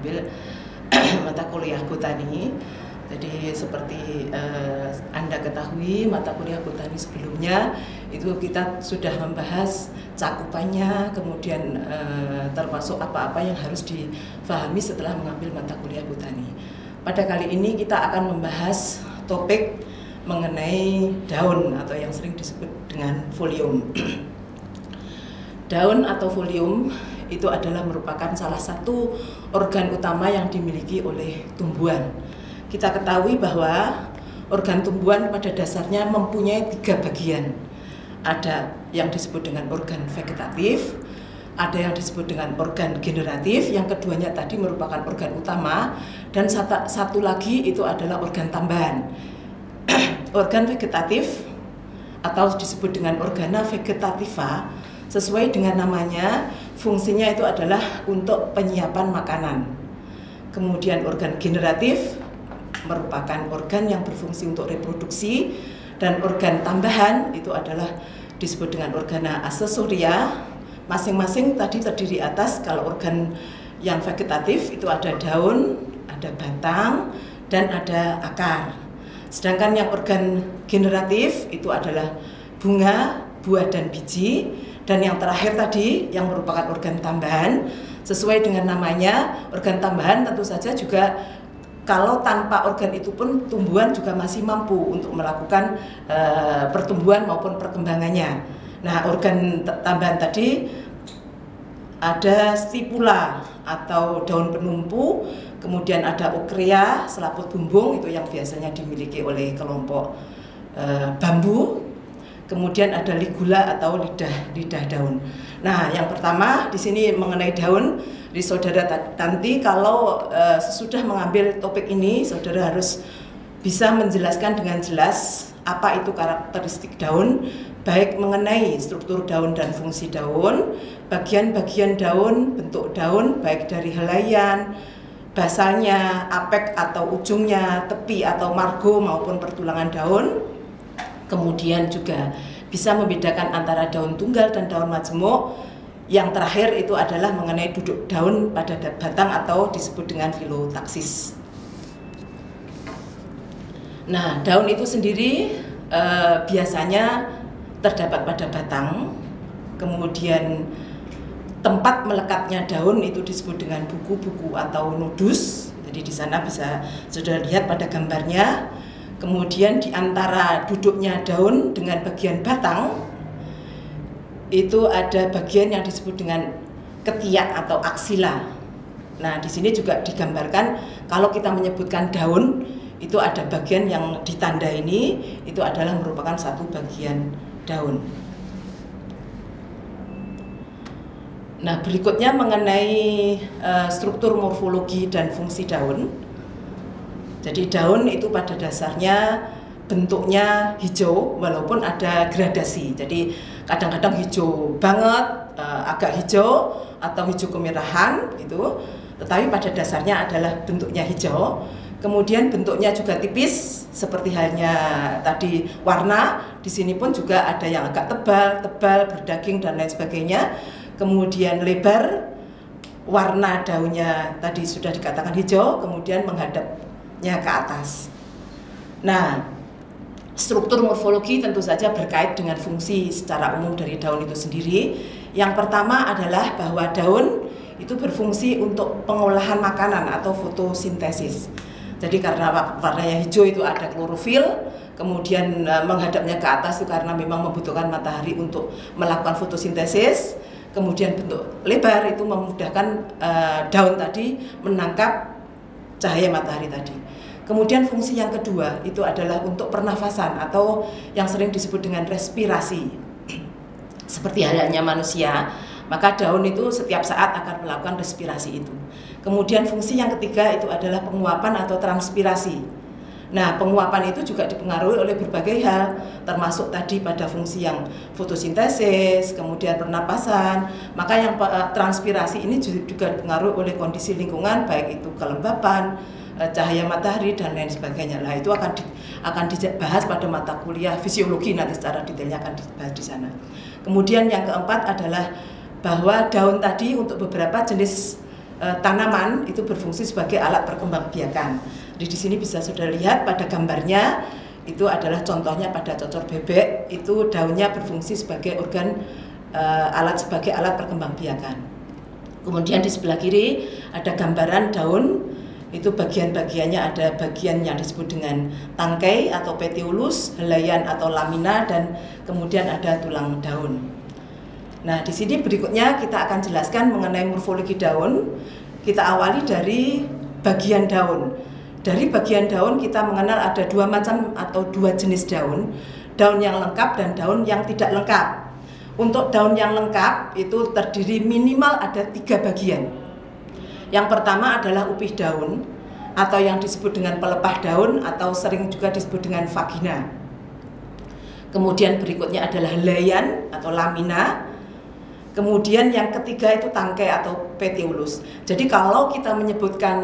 mengambil mata kuliah botani. Jadi seperti Anda ketahui, mata kuliah botani sebelumnya itu kita sudah membahas cakupannya, kemudian termasuk apa-apa yang harus difahami setelah mengambil mata kuliah botani. Pada kali ini kita akan membahas topik mengenai daun atau yang sering disebut dengan folium. Daun atau folium itu adalah merupakan salah satu organ utama yang dimiliki oleh tumbuhan. Kita ketahui bahwa organ tumbuhan pada dasarnya mempunyai 3 bagian. Ada yang disebut dengan organ vegetatif, ada yang disebut dengan organ generatif, yang keduanya tadi merupakan organ utama, dan satu lagi itu adalah organ tambahan. Organ vegetatif atau disebut dengan organa vegetativa, sesuai dengan namanya, fungsinya itu adalah untuk penyiapan makanan. Kemudian organ generatif merupakan organ yang berfungsi untuk reproduksi, dan organ tambahan itu adalah disebut dengan organa aksesoria. Masing-masing tadi terdiri atas, kalau organ yang vegetatif itu ada daun, ada batang, dan ada akar. Sedangkan yang organ generatif itu adalah bunga, buah, dan biji. Dan yang terakhir tadi yang merupakan organ tambahan, sesuai dengan namanya, organ tambahan tentu saja juga kalau tanpa organ itu pun tumbuhan juga masih mampu untuk melakukan pertumbuhan maupun perkembangannya. Nah, organ tambahan tadi ada stipula atau daun penumpu, kemudian ada okrea, selaput bumbung, itu yang biasanya dimiliki oleh kelompok bambu. Kemudian ada ligula atau lidah daun. Nah, yang pertama di sini mengenai daun, di saudara Tanti kalau sesudah mengambil topik ini, saudara harus bisa menjelaskan dengan jelas apa itu karakteristik daun, baik mengenai struktur daun dan fungsi daun, bagian-bagian daun, bentuk daun, baik dari helaian, basalnya, apek atau ujungnya, tepi atau margo maupun pertulangan daun. Kemudian juga bisa membedakan antara daun tunggal dan daun majemuk. Yang terakhir itu adalah mengenai duduk daun pada batang atau disebut dengan filotaksis. Nah, daun itu sendiri biasanya terdapat pada batang. Kemudian tempat melekatnya daun itu disebut dengan buku-buku atau nodus. Jadi di sana bisa sudah lihat pada gambarnya. Kemudian di antara duduknya daun dengan bagian batang itu ada bagian yang disebut dengan ketiak atau aksila. Nah, di sini juga digambarkan kalau kita menyebutkan daun itu ada bagian yang ditanda ini, itu adalah merupakan satu bagian daun. Nah, berikutnya mengenai struktur morfologi dan fungsi daun. Jadi daun itu pada dasarnya bentuknya hijau walaupun ada gradasi. Jadi kadang-kadang hijau banget, agak hijau atau hijau kemerahan gitu. Tetapi pada dasarnya adalah bentuknya hijau. Kemudian bentuknya juga tipis seperti halnya tadi warna. Di sini pun juga ada yang agak tebal, berdaging dan lain sebagainya. Kemudian lebar, warna daunnya tadi sudah dikatakan hijau, kemudian menghadapnya ke atas. Nah, struktur morfologi tentu saja berkait dengan fungsi secara umum dari daun itu sendiri. Yang pertama adalah bahwa daun itu berfungsi untuk pengolahan makanan atau fotosintesis. Jadi karena warnanya hijau itu ada klorofil, kemudian menghadapnya ke atas itu karena memang membutuhkan matahari untuk melakukan fotosintesis. Kemudian bentuk lebar itu memudahkan daun tadi menangkap cahaya matahari tadi. Kemudian fungsi yang kedua itu adalah untuk pernafasan atau yang sering disebut dengan respirasi. Seperti halnya manusia, maka daun itu setiap saat akan melakukan respirasi itu. Kemudian fungsi yang ketiga itu adalah penguapan atau transpirasi. Nah, penguapan itu juga dipengaruhi oleh berbagai hal, termasuk tadi pada fungsi yang fotosintesis, kemudian pernapasan. Maka yang transpirasi ini juga dipengaruhi oleh kondisi lingkungan, baik itu kelembapan, cahaya matahari dan lain sebagainya. Nah, itu akan dibahas pada mata kuliah fisiologi, nanti secara detailnya akan dibahas di sana. Kemudian yang keempat adalah bahwa daun tadi untuk beberapa jenis tanaman itu berfungsi sebagai alat perkembangbiakan. Jadi di sini bisa saudara lihat pada gambarnya itu adalah contohnya pada cocor bebek, itu daunnya berfungsi sebagai sebagai alat perkembangbiakan. Kemudian di sebelah kiri ada gambaran daun, itu bagian-bagiannya ada bagian yang disebut dengan tangkai atau petiolus, helaian atau lamina, dan kemudian ada tulang daun. Nah, di sini berikutnya kita akan jelaskan mengenai morfologi daun. Kita awali dari bagian daun. Dari bagian daun kita mengenal ada dua macam atau dua jenis daun. Daun yang lengkap dan daun yang tidak lengkap. Untuk daun yang lengkap itu terdiri minimal ada 3 bagian. Yang pertama adalah upih daun atau yang disebut dengan pelepah daun atau sering juga disebut dengan vagina. Kemudian berikutnya adalah helaian atau lamina. Kemudian yang ketiga itu tangkai atau petiolus. Jadi kalau kita menyebutkan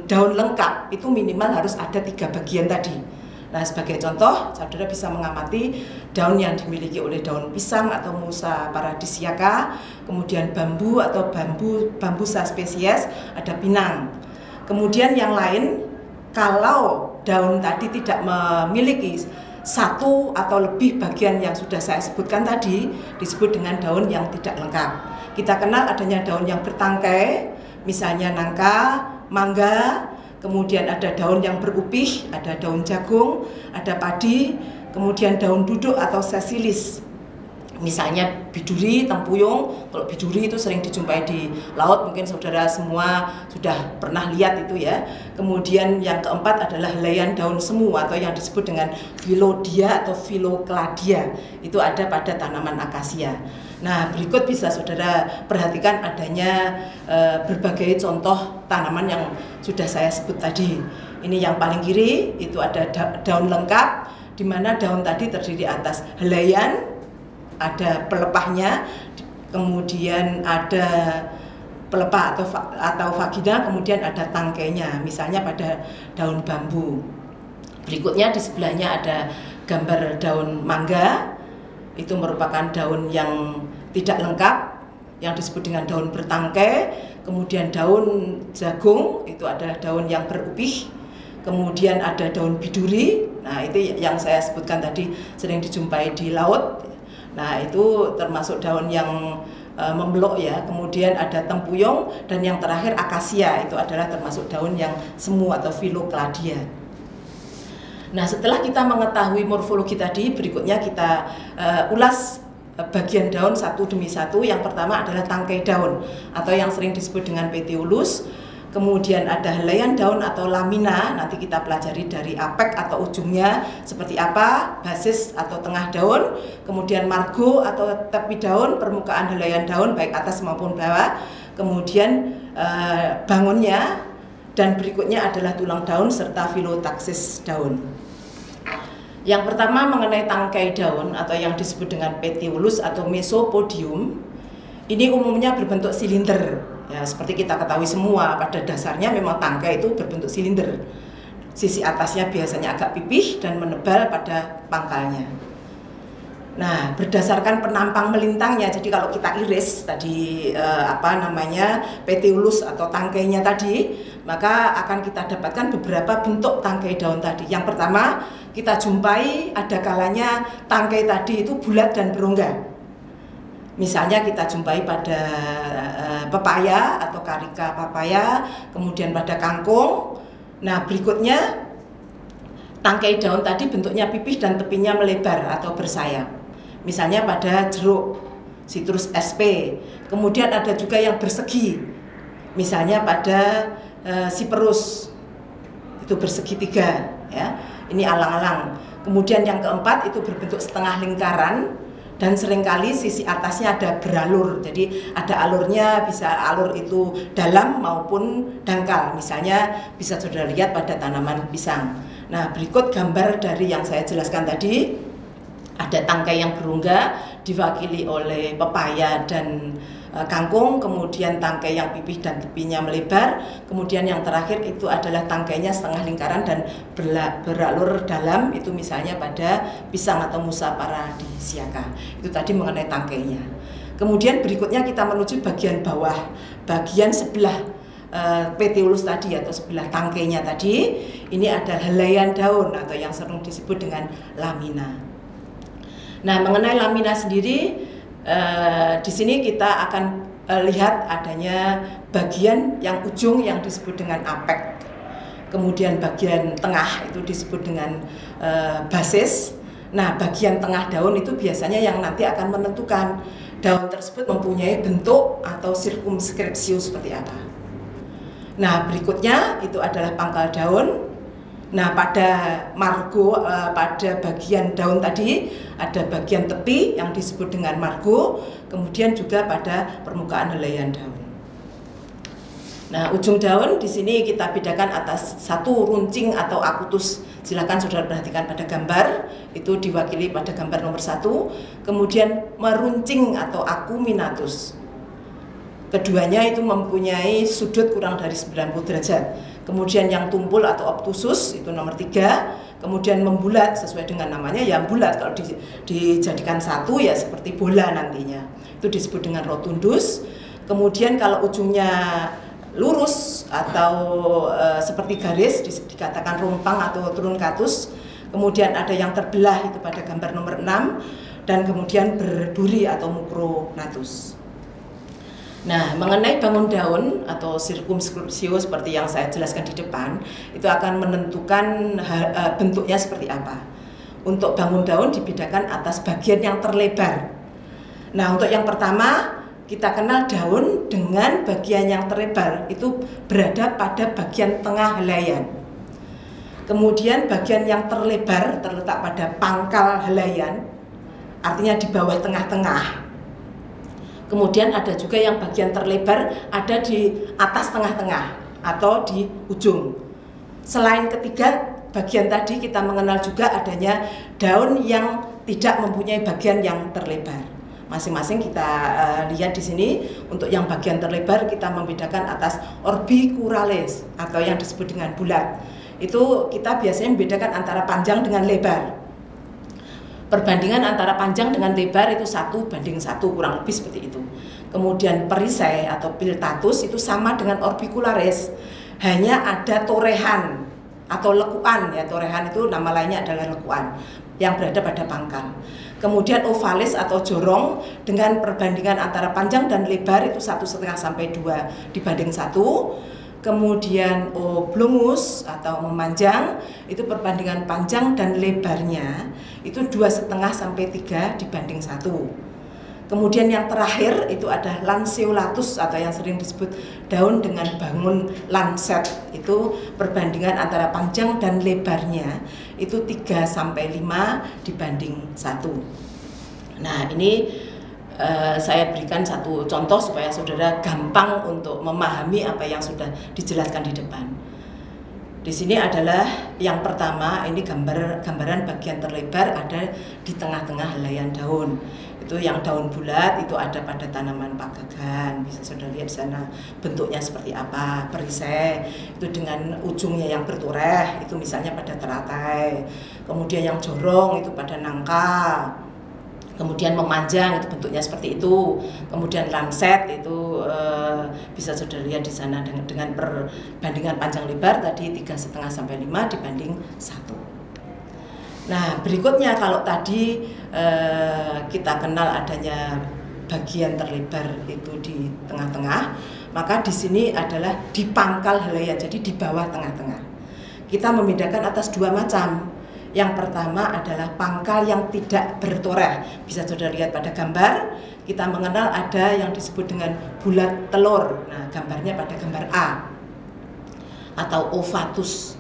daun lengkap itu minimal harus ada 3 bagian tadi. Nah, sebagai contoh, saudara bisa mengamati daun yang dimiliki oleh daun pisang atau Musa paradisiaca, kemudian bambu atau Bambusa spesies, ada pinang. Kemudian yang lain, kalau daun tadi tidak memiliki 1 atau lebih bagian yang sudah saya sebutkan tadi, disebut dengan daun yang tidak lengkap. Kita kenal adanya daun yang bertangkai, misalnya nangka, mangga. Kemudian ada daun yang berupih, ada daun jagung, ada padi, kemudian daun duduk atau sesilis. Misalnya biduri, tempuyung. Kalau biduri itu sering dijumpai di laut, mungkin saudara semua sudah pernah lihat itu ya. Kemudian yang keempat adalah helaian daun semu atau yang disebut dengan Phyllodia atau Phyllokladia. Itu ada pada tanaman akasia. Nah, berikut bisa saudara perhatikan adanya berbagai contoh tanaman yang sudah saya sebut tadi. Ini yang paling kiri, itu ada daun lengkap, di mana daun tadi terdiri atas helaian, ada pelepahnya, kemudian ada pelepah atau vagina, kemudian ada tangkainya, misalnya pada daun bambu. Berikutnya di sebelahnya ada gambar daun mangga. Itu merupakan daun yang tidak lengkap, yang disebut dengan daun bertangkai. Kemudian daun jagung, itu adalah daun yang berupih. Kemudian ada daun biduri. Nah, itu yang saya sebutkan tadi sering dijumpai di laut. Nah, itu termasuk daun yang membelok ya. Kemudian ada tempuyung, dan yang terakhir akasia, itu adalah termasuk daun yang semu atau Phyllokladia. Nah, setelah kita mengetahui morfologi tadi, berikutnya kita ulas bagian daun satu demi satu. Yang pertama adalah tangkai daun atau yang sering disebut dengan petiolus. Kemudian ada helaian daun atau lamina, nanti kita pelajari dari apek atau ujungnya seperti apa, basis atau tengah daun. Kemudian margo atau tepi daun, permukaan helaian daun baik atas maupun bawah. Kemudian bangunnya, dan berikutnya adalah tulang daun serta filotaksis daun. Yang pertama mengenai tangkai daun atau yang disebut dengan petiolus atau mesopodium. Ini umumnya berbentuk silinder. Ya, seperti kita ketahui semua, pada dasarnya memang tangkai itu berbentuk silinder. Sisi atasnya biasanya agak pipih dan menebal pada pangkalnya. Nah, berdasarkan penampang melintangnya, jadi kalau kita iris tadi petiolus atau tangkainya tadi, maka akan kita dapatkan beberapa bentuk tangkai daun tadi. Yang pertama, kita jumpai ada kalanya tangkai tadi itu bulat dan berongga. Misalnya kita jumpai pada pepaya atau karika papaya, kemudian pada kangkung. Nah, berikutnya tangkai daun tadi bentuknya pipih dan tepinya melebar atau bersayap. Misalnya pada jeruk, Citrus sp. Kemudian ada juga yang bersegi. Misalnya pada Cyperus, itu bersegi 3 ya. Ini alang-alang. Kemudian yang keempat itu berbentuk setengah lingkaran dan seringkali sisi atasnya ada beralur. Jadi ada alurnya, bisa alur itu dalam maupun dangkal. Misalnya bisa saudara lihat pada tanaman pisang. Nah, berikut gambar dari yang saya jelaskan tadi. Ada tangkai yang berongga diwakili oleh pepaya dan kangkung, kemudian tangkai yang pipih dan tepinya melebar, kemudian yang terakhir itu adalah tangkainya setengah lingkaran dan beralur dalam, itu misalnya pada pisang atau Musa paradisiaca. Itu tadi mengenai tangkainya. Kemudian berikutnya kita menuju bagian bawah, bagian sebelah petiolus tadi atau sebelah tangkainya tadi, ini ada helaian daun atau yang sering disebut dengan lamina. Nah, mengenai lamina sendiri, di sini kita akan lihat adanya bagian yang ujung yang disebut dengan apek, kemudian bagian tengah itu disebut dengan basis. Nah, bagian tengah daun itu biasanya yang nanti akan menentukan daun tersebut mempunyai bentuk atau sirkumskripsio seperti apa. Nah, berikutnya itu adalah pangkal daun. Nah, pada margo, pada bagian daun tadi ada bagian tepi yang disebut dengan margo, kemudian juga pada permukaan helaian daun. Nah, ujung daun di sini kita bedakan atas satu runcing atau akutus. Silakan saudara perhatikan pada gambar, itu diwakili pada gambar nomor 1. Kemudian meruncing atau acuminatus. Keduanya itu mempunyai sudut kurang dari 90 derajat. Kemudian yang tumpul atau obtusus itu nomor 3. Kemudian membulat sesuai dengan namanya ya bulat. Kalau dijadikan satu ya seperti bola nantinya. Itu disebut dengan rotundus. Kemudian kalau ujungnya lurus atau seperti garis dikatakan rumpang atau truncatus. Kemudian ada yang terbelah itu pada gambar nomor 6 dan kemudian berduri atau mucronatus. Nah, mengenai bangun daun atau sirkumskripsio seperti yang saya jelaskan di depan, itu akan menentukan bentuknya seperti apa. Untuk bangun daun dibedakan atas bagian yang terlebar. Nah, untuk yang pertama kita kenal daun dengan bagian yang terlebar itu berada pada bagian tengah helaian. Kemudian bagian yang terlebar terletak pada pangkal helaian, artinya di bawah tengah-tengah. Kemudian ada juga yang bagian terlebar ada di atas tengah-tengah atau di ujung. Selain ketiga bagian tadi kita mengenal juga adanya daun yang tidak mempunyai bagian yang terlebar. Masing-masing kita lihat di sini. Untuk yang bagian terlebar kita membedakan atas orbicularis atau yang disebut dengan bulat. Itu kita biasanya membedakan antara panjang dengan lebar. Perbandingan antara panjang dengan lebar itu 1:1 kurang lebih seperti itu. Kemudian perisai atau piltatus itu sama dengan orbicularis, hanya ada torehan atau lekuan ya. Torehan itu nama lainnya adalah lekuan yang berada pada pangkal. Kemudian ovalis atau jorong dengan perbandingan antara panjang dan lebar itu 1,5 sampai 2 dibanding 1. Kemudian oblongus atau memanjang itu perbandingan panjang dan lebarnya itu 2,5 sampai 3 dibanding 1. Kemudian yang terakhir itu ada lanceolatus atau yang sering disebut daun dengan bangun lancet, itu perbandingan antara panjang dan lebarnya itu 3 sampai 5 dibanding 1. Nah, ini saya berikan satu contoh supaya saudara gampang untuk memahami apa yang sudah dijelaskan di depan. Di sini adalah yang pertama, ini gambaran bagian terlebar ada di tengah-tengah helaian daun. Itu yang daun bulat itu ada pada tanaman pagagan. Bisa saudara lihat di sana bentuknya seperti apa. Perisai itu dengan ujungnya yang bertoreh itu misalnya pada teratai. Kemudian yang jorong itu pada nangka. Kemudian memanjang itu bentuknya seperti itu. Kemudian lancet itu bisa saudara lihat di sana dengan perbandingan panjang lebar tadi 3,5 sampai 5 dibanding 1. Nah, berikutnya kalau tadi kita kenal adanya bagian terlebar itu di tengah-tengah, maka di sini adalah di pangkal helaian, jadi di bawah tengah-tengah. Kita membedakan atas 2 macam. Yang pertama adalah pangkal yang tidak bertoreh. Bisa saudara lihat pada gambar, kita mengenal ada yang disebut dengan bulat telur. Nah, gambarnya pada gambar A atau ovatus.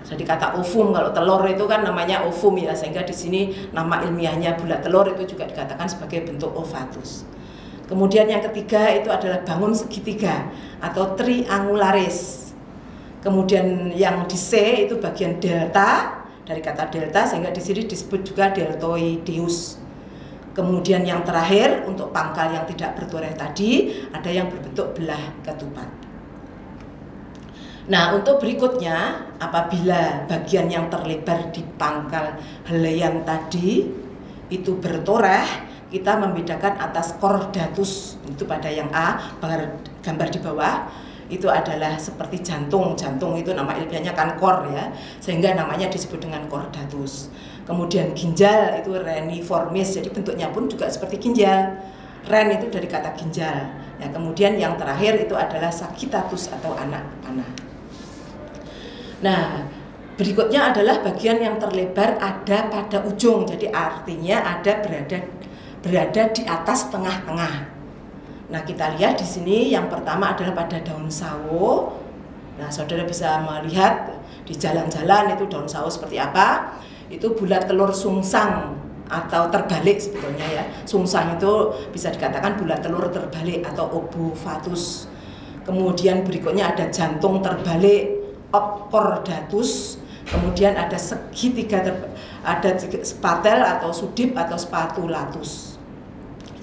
Jadi kata ovum, kalau telur itu kan namanya ovum ya, sehingga di sini nama ilmiahnya bulat telur itu juga dikatakan sebagai bentuk ovatus. Kemudian yang ketiga itu adalah bangun segitiga atau triangularis. Kemudian yang di C itu bagian delta, dari kata delta sehingga di sini disebut juga deltoideus. Kemudian yang terakhir untuk pangkal yang tidak bertoreh tadi ada yang berbentuk belah ketupat. Nah, untuk berikutnya apabila bagian yang terlebar di pangkal helaian tadi itu bertoreh, kita membedakan atas chordatus itu pada yang A, gambar di bawah. itu adalah seperti jantung. Jantung itu nama ilmiahnya kan cor ya, sehingga namanya disebut dengan chordatus. Kemudian ginjal itu reniformis, jadi bentuknya pun juga seperti ginjal. Ren itu dari kata ginjal. Ya, kemudian yang terakhir itu adalah sagittatus atau anak panah. Nah, berikutnya adalah bagian yang terlebar ada pada ujung. Jadi artinya ada berada di atas tengah-tengah. Nah, kita lihat di sini yang pertama adalah pada daun sawo. Nah, saudara bisa melihat di jalan-jalan itu daun sawo seperti apa. Itu bulat telur sungsang atau terbalik sebetulnya ya. Sungsang itu bisa dikatakan bulat telur terbalik atau obovatus. Kemudian berikutnya ada jantung terbalik, chordatus. Kemudian ada segitiga ada spatel atau sudip atau spatulatus.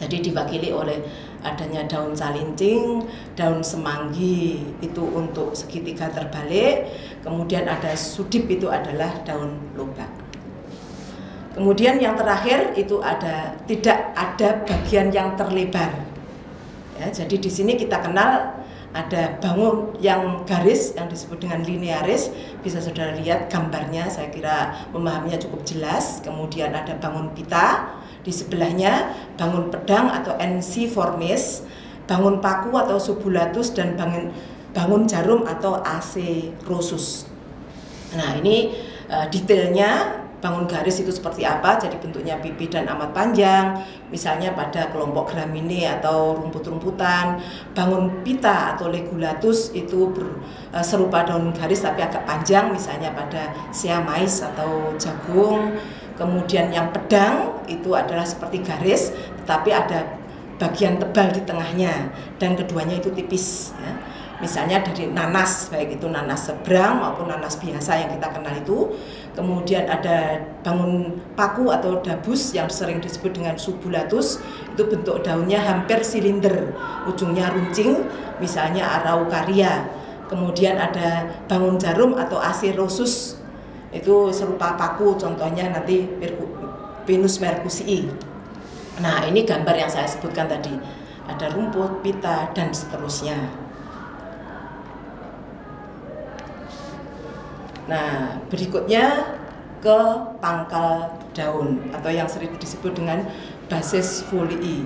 Jadi diwakili oleh adanya daun calincing, daun semanggi itu untuk segitiga terbalik. Kemudian ada sudip itu adalah daun lobak. Kemudian yang terakhir itu tidak ada bagian yang terlebar. Ya, jadi di sini kita kenal ada bangun yang garis yang disebut dengan linearis. Bisa saudara lihat gambarnya, saya kira memahaminya cukup jelas. Kemudian ada bangun pita, di sebelahnya bangun pedang atau ensiformis, bangun paku atau subulatus, dan bangun jarum atau acerosus. Nah, ini detailnya. Bangun garis itu seperti apa, jadi bentuknya pipih dan amat panjang, misalnya pada kelompok gramine atau rumput-rumputan. Bangun pita atau legulatus itu serupa daun garis tapi agak panjang, misalnya pada sea mais atau jagung. Kemudian yang pedang itu adalah seperti garis, tetapi ada bagian tebal di tengahnya, dan keduanya itu tipis ya. Misalnya dari nanas, baik itu nanas seberang maupun nanas biasa yang kita kenal itu. Kemudian ada bangun paku atau dabus yang sering disebut dengan subulatus, itu bentuk daunnya hampir silinder, ujungnya runcing, misalnya araucaria. Kemudian ada bangun jarum atau acerosus, itu serupa paku, contohnya nanti Pinus mercusii. Nah, ini gambar yang saya sebutkan tadi, ada rumput, pita, dan seterusnya. Nah, berikutnya ke pangkal daun atau yang sering disebut dengan basis folii.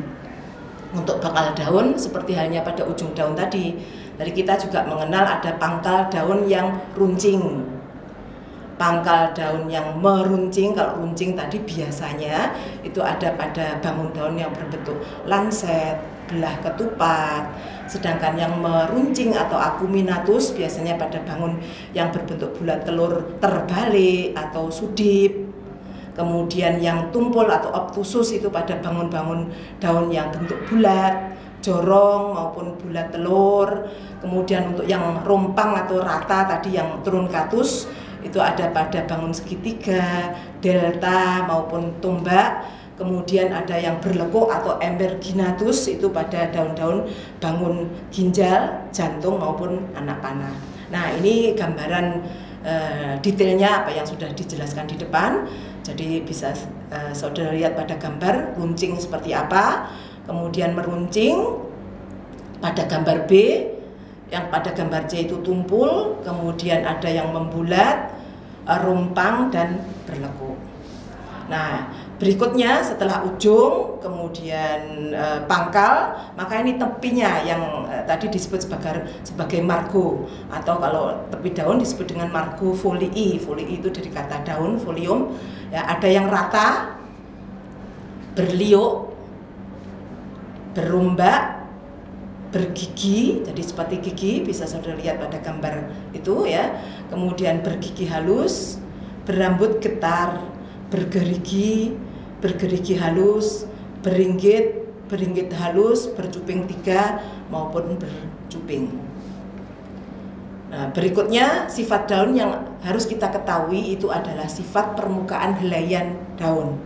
Untuk pangkal daun seperti halnya pada ujung daun tadi, kita juga mengenal ada pangkal daun yang runcing. Pangkal daun yang meruncing, kalau runcing tadi biasanya itu ada pada bangun daun yang berbentuk lanset, belah ketupat. Sedangkan yang meruncing atau acuminatus biasanya pada bangun yang berbentuk bulat telur terbalik atau sudip. Kemudian yang tumpul atau obtusus itu pada bangun-bangun daun yang bentuk bulat, jorong maupun bulat telur. Kemudian untuk yang rompang atau rata tadi yang truncatus itu ada pada bangun segitiga, delta maupun tombak. Kemudian ada yang berlekuk atau emerginatus itu pada daun-daun bangun ginjal, jantung maupun anak panah. Nah, ini gambaran detailnya apa yang sudah dijelaskan di depan. Jadi bisa saudara lihat pada gambar runcing seperti apa, kemudian meruncing pada gambar B, yang pada gambar C itu tumpul, kemudian ada yang membulat, rumpang, dan berlekuk. Nah, berikutnya setelah ujung, kemudian pangkal, maka ini tepinya yang tadi disebut sebagai margo, atau kalau tepi daun disebut dengan margo folii. Folii itu dari kata daun, folium. Ya, ada yang rata, berliuk, berombak, bergigi, jadi seperti gigi, bisa saudara lihat pada gambar itu ya. Kemudian bergigi halus, berambut getar, bergerigi halus, beringgit halus, bercuping 3 maupun bercuping. Nah, berikutnya sifat daun yang harus kita ketahui itu adalah sifat permukaan helaian daun.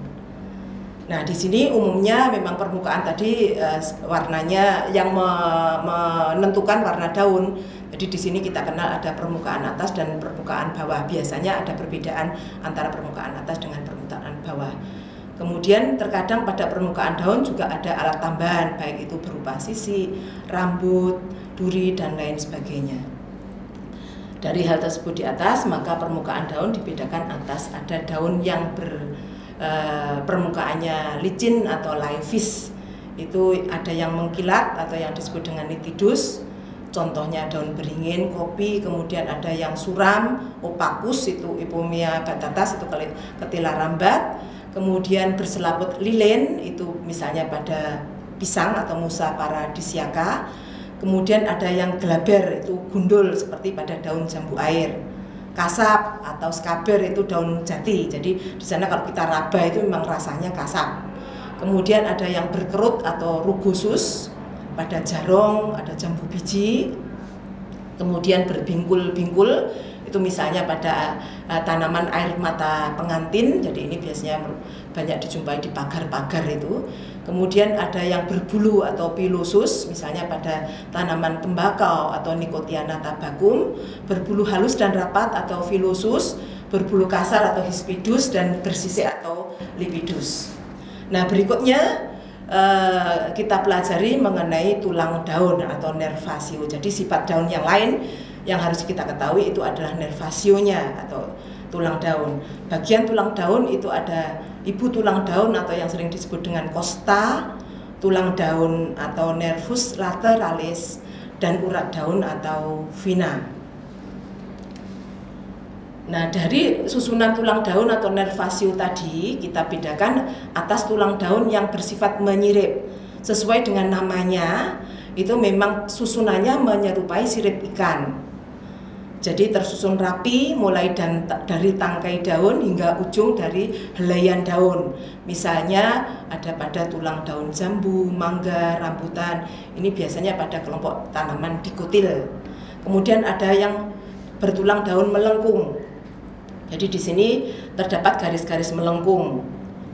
Nah, di sini umumnya memang permukaan tadi warnanya yang menentukan warna daun. Jadi di sini kita kenal ada permukaan atas dan permukaan bawah. Biasanya ada perbedaan antara permukaan atas dengan permukaan bawah. Kemudian terkadang pada permukaan daun juga ada alat tambahan, baik itu berupa sisi, rambut, duri, dan lain sebagainya. Dari hal tersebut di atas, maka permukaan daun dibedakan atas ada daun yang permukaannya licin atau laevis, itu ada yang mengkilat atau yang disebut dengan nitidus, contohnya daun beringin, kopi. Kemudian ada yang suram, opakus, itu Ipomea batatas, itu ketila rambat. Kemudian berselaput lilin, itu misalnya pada pisang atau Musa paradisiaca. Kemudian ada yang glaber, itu gundul seperti pada daun jambu air. Kasap atau skaber itu daun jati. Jadi di sana kalau kita raba itu memang rasanya kasap. Kemudian ada yang berkerut atau rugosus pada jarong, ada jambu biji. Kemudian berbingkul-bingkul, itu misalnya pada tanaman air mata pengantin. Jadi ini biasanya banyak dijumpai di pagar-pagar itu. Kemudian ada yang berbulu atau pilosus, misalnya pada tanaman tembakau atau Nicotiana tabacum. Berbulu halus dan rapat atau filosus, berbulu kasar atau hispidus, dan bersisik atau lipidus. Nah, berikutnya kita pelajari mengenai tulang daun atau nervasio. Jadi sifat daun yang lain yang harus kita ketahui itu adalah nervasionya atau tulang daun. Bagian tulang daun itu ada ibu tulang daun atau yang sering disebut dengan costa, tulang daun atau nervus lateralis, dan urat daun atau vena. Nah, dari susunan tulang daun atau nervasio tadi kita bedakan atas tulang daun yang bersifat menyirip. Sesuai dengan namanya, itu memang susunannya menyerupai sirip ikan. Jadi tersusun rapi mulai dari tangkai daun hingga ujung dari helaian daun. Misalnya ada pada tulang daun jambu, mangga, rambutan. Ini biasanya pada kelompok tanaman dikotil. Kemudian ada yang bertulang daun melengkung. Jadi di sini terdapat garis-garis melengkung.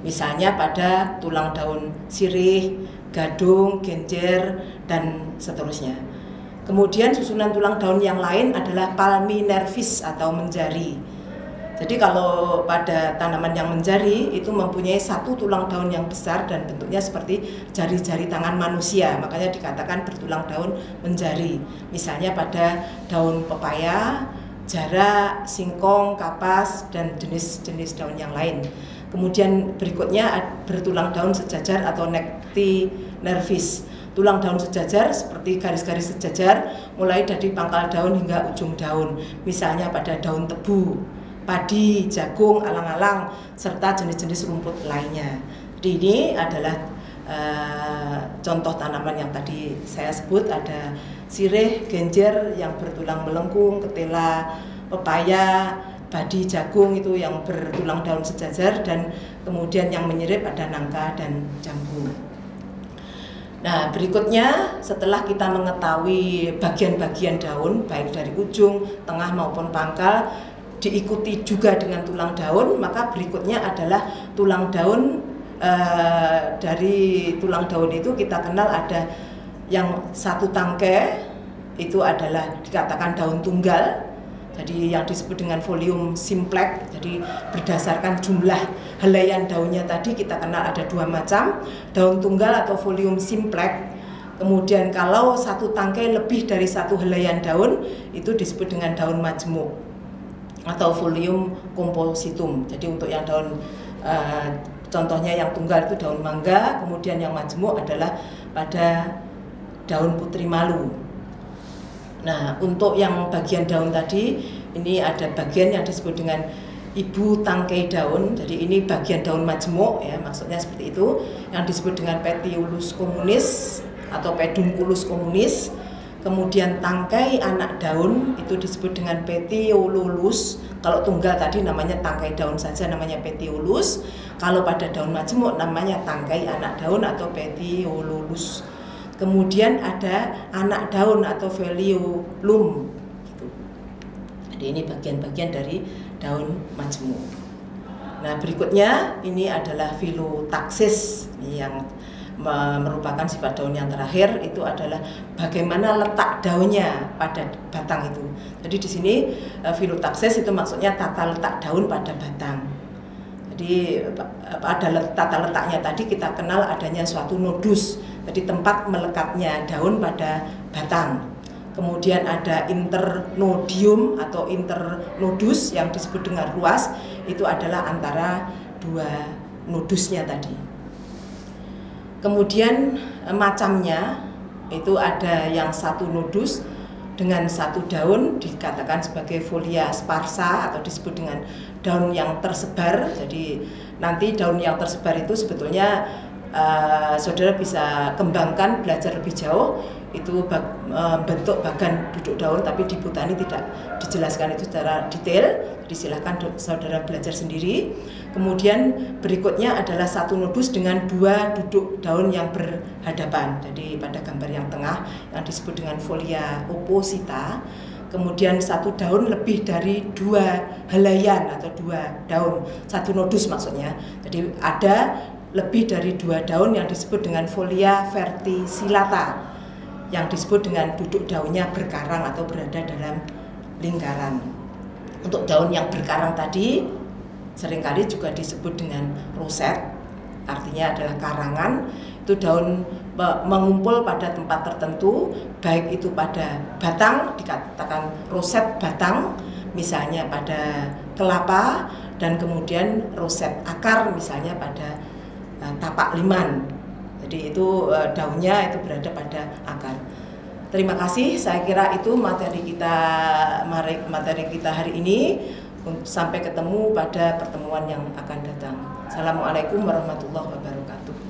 Misalnya pada tulang daun sirih, gadung, genjer, dan seterusnya. Kemudian susunan tulang daun yang lain adalah palminervis atau menjari. Jadi kalau pada tanaman yang menjari itu mempunyai satu tulang daun yang besar dan bentuknya seperti jari-jari tangan manusia, makanya dikatakan bertulang daun menjari. Misalnya pada daun pepaya, jarak, singkong, kapas, dan jenis-jenis daun yang lain. Kemudian berikutnya bertulang daun sejajar atau nectinervis. Tulang daun sejajar seperti garis-garis sejajar mulai dari pangkal daun hingga ujung daun. Misalnya pada daun tebu, padi, jagung, alang-alang, serta jenis-jenis rumput lainnya. Jadi ini adalah contoh tanaman yang tadi saya sebut, ada sirih, genjer yang bertulang melengkung, ketela, pepaya, padi, jagung itu yang bertulang daun sejajar, dan kemudian yang menyirip ada nangka dan jambu. Nah, berikutnya setelah kita mengetahui bagian-bagian daun baik dari ujung, tengah maupun pangkal, diikuti juga dengan tulang daun, maka berikutnya adalah tulang daun. Dari tulang daun itu kita kenal ada yang satu tangkai, itu adalah dikatakan daun tunggal. Jadi yang disebut dengan folium simplex. Jadi berdasarkan jumlah helaian daunnya tadi kita kenal ada dua macam, daun tunggal atau folium simplex. Kemudian kalau satu tangkai lebih dari satu helaian daun itu disebut dengan daun majemuk atau folium compositum. Jadi untuk yang daun contohnya yang tunggal itu daun mangga, kemudian yang majemuk adalah pada daun putri malu. Nah, untuk yang bagian daun tadi, ini ada bagian yang disebut dengan ibu tangkai daun. Jadi ini bagian daun majemuk ya, maksudnya seperti itu, yang disebut dengan petiolus communis atau pedunculus communis. Kemudian tangkai anak daun itu disebut dengan petiolus. Kalau tunggal tadi namanya tangkai daun saja, namanya petiolus. Kalau pada daun majemuk namanya tangkai anak daun atau petiolus. Kemudian ada anak daun atau foliolum gitu. Jadi ini bagian-bagian dari daun majemuk. Nah, berikutnya ini adalah filotaksis yang merupakan sifat daun yang terakhir, itu adalah bagaimana letak daunnya pada batang itu. Jadi di sini filotaksis itu maksudnya tata letak daun pada batang. Jadi pada tata letaknya tadi kita kenal adanya suatu nodus, jadi tempat melekatnya daun pada batang. kemudian ada internodium atau internodus yang disebut dengan ruas, itu adalah antara dua nodusnya tadi. Kemudian macamnya itu ada yang satu nodus dengan satu daun dikatakan sebagai folia sparsa atau disebut dengan daun yang tersebar. Jadi nanti daun yang tersebar itu sebetulnya saudara bisa kembangkan, belajar lebih jauh itu bentuk bagan duduk daun, tapi di botani tidak dijelaskan itu secara detail, jadi silahkan saudara belajar sendiri. Kemudian berikutnya adalah satu nodus dengan dua duduk daun yang berhadapan, jadi pada gambar yang tengah yang disebut dengan folia opposita. Kemudian satu daun lebih dari dua helaian atau dua daun, satu nodus maksudnya, jadi ada lebih dari dua daun yang disebut dengan folia verticillata, yang disebut dengan duduk daunnya berkarang atau berada dalam lingkaran. Untuk daun yang berkarang tadi seringkali juga disebut dengan roset, artinya adalah karangan. Itu daun mengumpul pada tempat tertentu, baik itu pada batang, dikatakan roset batang, misalnya pada kelapa, dan kemudian roset akar misalnya pada tapak liman. Jadi itu daunnya itu berada pada akar. Terima kasih, saya kira itu materi kita hari ini. Sampai ketemu pada pertemuan yang akan datang. Assalamualaikum warahmatullahi wabarakatuh.